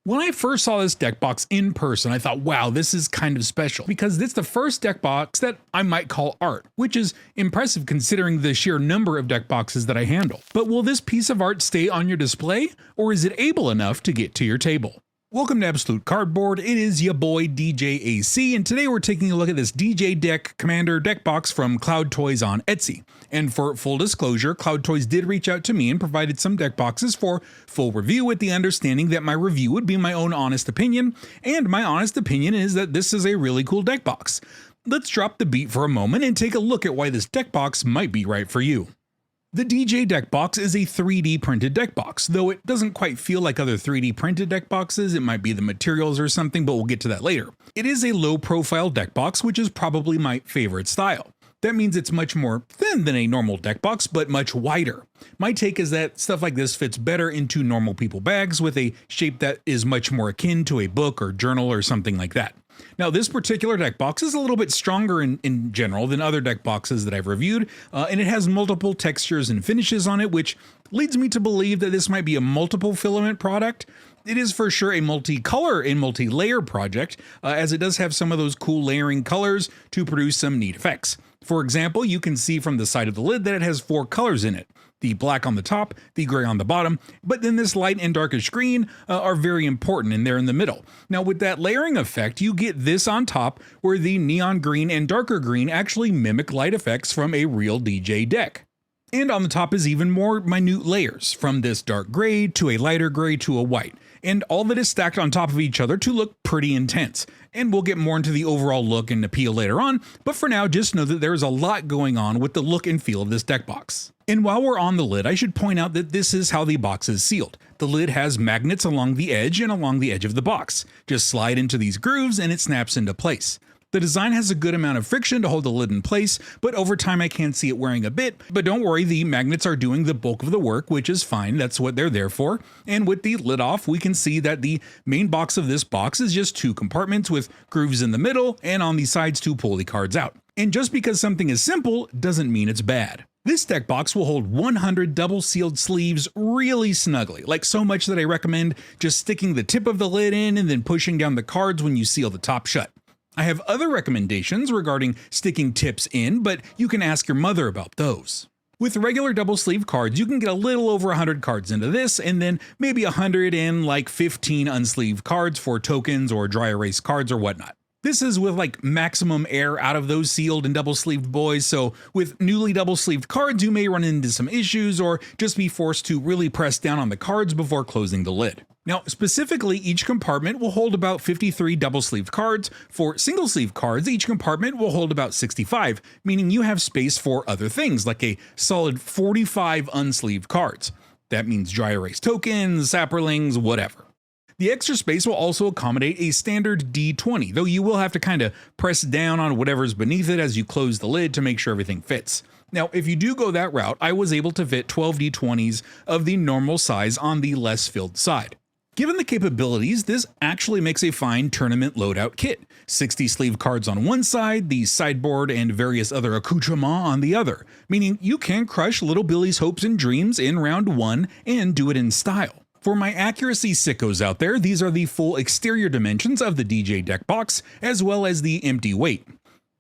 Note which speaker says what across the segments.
Speaker 1: When I first saw this deck box in person, I thought, wow, this is kind of special because it's the first deck box that I might call art, which is impressive considering the sheer number of deck boxes that I handle. But will this piece of art stay on your display, or is it able enough to get to your table? Welcome to Absolute Cardboard. It is your boy DJ AC, and today we're taking a look at this DJ Deck Commander Deckbox from CLOUDTOYS on Etsy. And for full disclosure, CLOUDTOYS did reach out to me and provided some deck boxes for full review, with the understanding that my review would be my own honest opinion, and my honest opinion is that this is a really cool deck box. Let's drop the beat for a moment and take a look at why this deck box might be right for you. The DJ Deck Box is a 3D printed deck box, though it doesn't quite feel like other 3D printed deck boxes. It might be the materials or something, but we'll get to that later. It is a low profile deck box, which is probably my favorite style. That means it's much more thin than a normal deck box, but much wider. My take is that stuff like this fits better into normal people bags with a shape that is much more akin to a book or journal or something like that. Now, this particular deck box is a little bit stronger in general than other deck boxes that I've reviewed, and it has multiple textures and finishes on it, which leads me to believe that this might be a multiple filament product. It is for sure a multicolor and multi-layer project, as it does have some of those cool layering colors to produce some neat effects. For example, you can see from the side of the lid that it has 4 colors in it. The black on the top, the gray on the bottom, but then this light and darkish green are very important, and they're in the middle. Now with that layering effect, you get this on top where the neon green and darker green actually mimic light effects from a real DJ deck. And on the top is even more minute layers, from this dark gray to a lighter gray to a white, and all that is stacked on top of each other to look pretty intense. And we'll get more into the overall look and appeal later on, but for now just know that there is a lot going on with the look and feel of this deck box. And while we're on the lid, I should point out that this is how the box is sealed. The lid has magnets along the edge and along the edge of the box. Just slide into these grooves and it snaps into place. The design has a good amount of friction to hold the lid in place, but over time I can see it wearing a bit, but don't worry, the magnets are doing the bulk of the work, which is fine, that's what they're there for. And with the lid off, we can see that the main box of this box is just 2 compartments with grooves in the middle and on the sides to pull the cards out. And just because something is simple doesn't mean it's bad. This deck box will hold 100 double sealed sleeves really snugly, like so much that I recommend just sticking the tip of the lid in and then pushing down the cards when you seal the top shut. I have other recommendations regarding sticking tips in, but you can ask your mother about those. With regular double sleeve cards, you can get a little over 100 cards into this, and then maybe 100 and like 15 unsleeved cards for tokens or dry erase cards or whatnot. This is with like maximum air out of those sealed and double sleeved boys, so with newly double sleeved cards you may run into some issues or just be forced to really press down on the cards before closing the lid. Now specifically, each compartment will hold about 53 double sleeved cards. For single sleeve cards, each compartment will hold about 65, meaning you have space for other things like a solid 45 unsleeved cards. That means dry erase tokens, sapperlings, whatever. The extra space will also accommodate a standard D20, though you will have to kind of press down on whatever's beneath it as you close the lid to make sure everything fits. Now, if you do go that route, I was able to fit 12 D20s of the normal size on the less filled side. Given the capabilities, this actually makes a fine tournament loadout kit. 60 sleeve cards on one side, the sideboard and various other accoutrements on the other, meaning you can crush little Billy's hopes and dreams in round 1 and do it in style. For my accuracy sickos out there, these are the full exterior dimensions of the DJ Deck box, as well as the empty weight.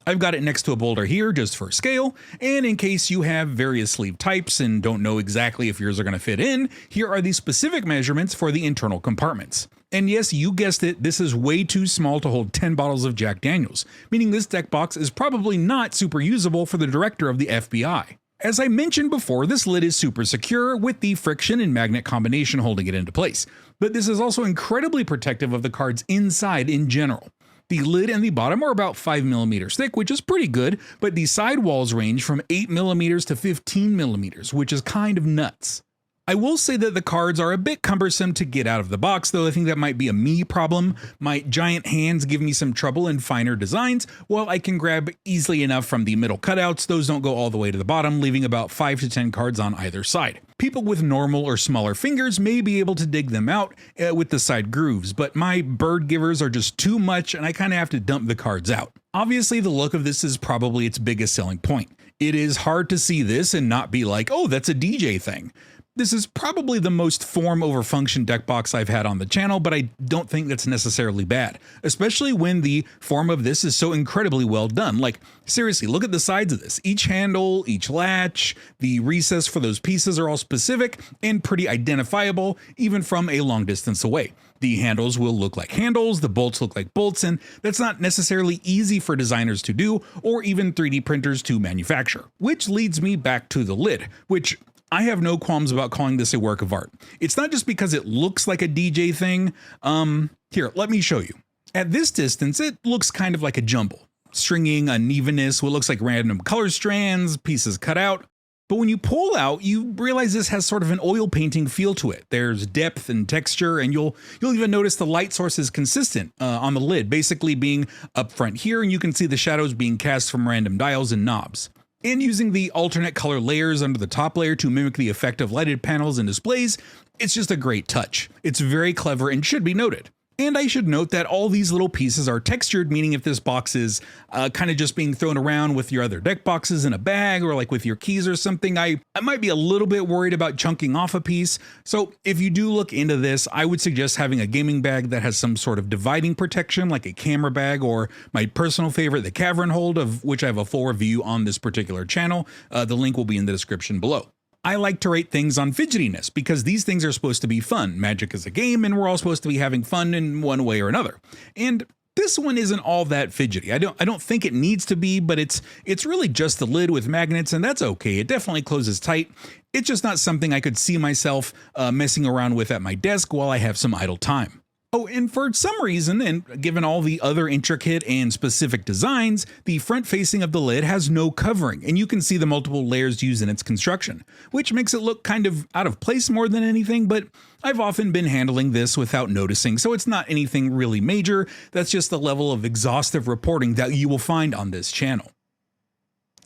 Speaker 1: I've got it next to a boulder here just for scale, and in case you have various sleeve types and don't know exactly if yours are going to fit in, here are the specific measurements for the internal compartments. And yes, you guessed it, this is way too small to hold 10 bottles of Jack Daniels, meaning this deck box is probably not super usable for the director of the FBI. As I mentioned before, this lid is super secure with the friction and magnet combination holding it into place, but this is also incredibly protective of the cards inside in general. The lid and the bottom are about 5mm thick, which is pretty good, but the side walls range from 8mm to 15mm, which is kind of nuts. I will say that the cards are a bit cumbersome to get out of the box, though I think that might be a me problem. My giant hands give me some trouble in finer designs, while I can grab easily enough from the middle cutouts. Those don't go all the way to the bottom, leaving about 5 to 10 cards on either side. People with normal or smaller fingers may be able to dig them out with the side grooves, but my bird givers are just too much and I kind of have to dump the cards out. Obviously, the look of this is probably its biggest selling point. It is hard to see this and not be like, oh, that's a DJ thing. This is probably the most form over function deck box I've had on the channel, but I don't think that's necessarily bad, especially when the form of this is so incredibly well done. Like, seriously, look at the sides of this. Each handle, each latch, the recess for those pieces are all specific and pretty identifiable, even from a long distance away. The handles will look like handles, the bolts look like bolts, and that's not necessarily easy for designers to do, or even 3D printers to manufacture. Which leads me back to the lid, which I have no qualms about calling this a work of art. It's not just because it looks like a DJ thing. Here, let me show you. At this distance, it looks kind of like a jumble. Stringing, unevenness, what looks like random color strands, pieces cut out. But when you pull out, you realize this has sort of an oil painting feel to it. There's depth and texture, and you'll even notice the light source is consistent on the lid, basically being up front here, and you can see the shadows being cast from random dials and knobs. And using the alternate color layers under the top layer to mimic the effect of lighted panels and displays, it's just a great touch. It's very clever and should be noted. And I should note that all these little pieces are textured, meaning if this box is kind of just being thrown around with your other deck boxes in a bag or like with your keys or something, I might be a little bit worried about chunking off a piece. So if you do look into this, I would suggest having a gaming bag that has some sort of dividing protection, like a camera bag, or my personal favorite, the Cavern Hold, of which I have a full review on this particular channel. The link will be in the description below. I like to rate things on fidgetiness because these things are supposed to be fun. Magic is a game, and we're all supposed to be having fun in one way or another. And this one isn't all that fidgety. I don't think it needs to be, but it's really just the lid with magnets, and that's okay. It definitely closes tight. It's just not something I could see myself messing around with at my desk while I have some idle time. Oh, and for some reason, and given all the other intricate and specific designs, the front facing of the lid has no covering, and you can see the multiple layers used in its construction, which makes it look kind of out of place more than anything, but I've often been handling this without noticing, so it's not anything really major. That's just the level of exhaustive reporting that you will find on this channel.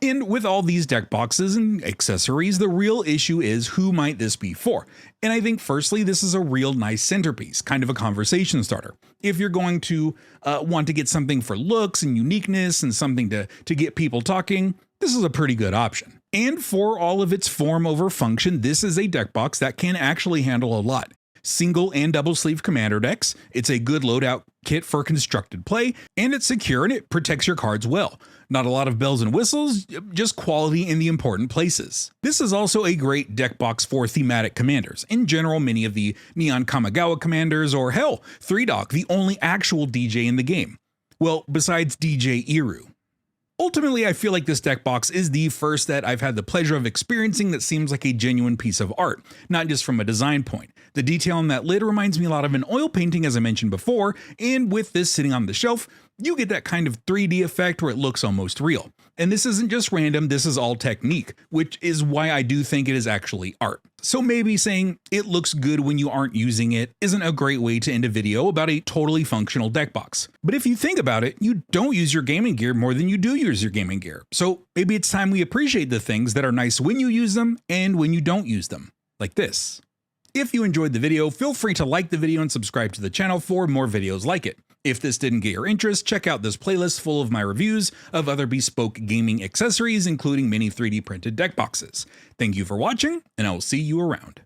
Speaker 1: And with all these deck boxes and accessories, the real issue is who might this be for? And I think firstly, this is a real nice centerpiece, kind of a conversation starter. If you're going to want to get something for looks and uniqueness and something to get people talking, this is a pretty good option. And for all of its form over function, this is a deck box that can actually handle a lot. Single and double sleeve commander decks, it's a good loadout kit for constructed play, and it's secure and it protects your cards well. Not a lot of bells and whistles, just quality in the important places. This is also a great deck box for thematic commanders. In general, many of the Neon Kamigawa commanders, or hell, 3DOC, the only actual DJ in the game. Well, besides DJ Iru. Ultimately, I feel like this deck box is the first that I've had the pleasure of experiencing that seems like a genuine piece of art, not just from a design point. The detail on that lid reminds me a lot of an oil painting, as I mentioned before, and with this sitting on the shelf, you get that kind of 3D effect where it looks almost real. And this isn't just random, this is all technique, which is why I do think it is actually art. So maybe saying it looks good when you aren't using it isn't a great way to end a video about a totally functional deck box. But if you think about it, you don't use your gaming gear more than you do use your gaming gear. So maybe it's time we appreciate the things that are nice when you use them and when you don't use them, like this. If you enjoyed the video, feel free to like the video and subscribe to the channel for more videos like it. If this didn't get your interest, check out this playlist full of my reviews of other bespoke gaming accessories, including mini 3D printed deck boxes. Thank you for watching, and I will see you around.